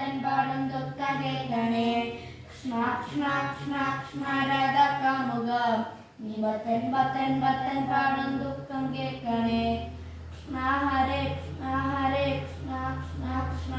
ഭക്തൻ പാടും ദുഃഖം കേൾക്കണേ. കൃഷ്ണ കൃഷ്ണ കൃഷ്ണ കൃഷ്ണ രാധാകാമുകം നീ ഭക്തൻ ഭക്തൻ ഭക്തൻ പാടും ദുഃഖം കേൾക്കണേ. കൃഷ്ണ ഹരേ കൃഷ്ണ ഹരേ കൃഷ്ണ കൃഷ്ണ കൃഷ്ണ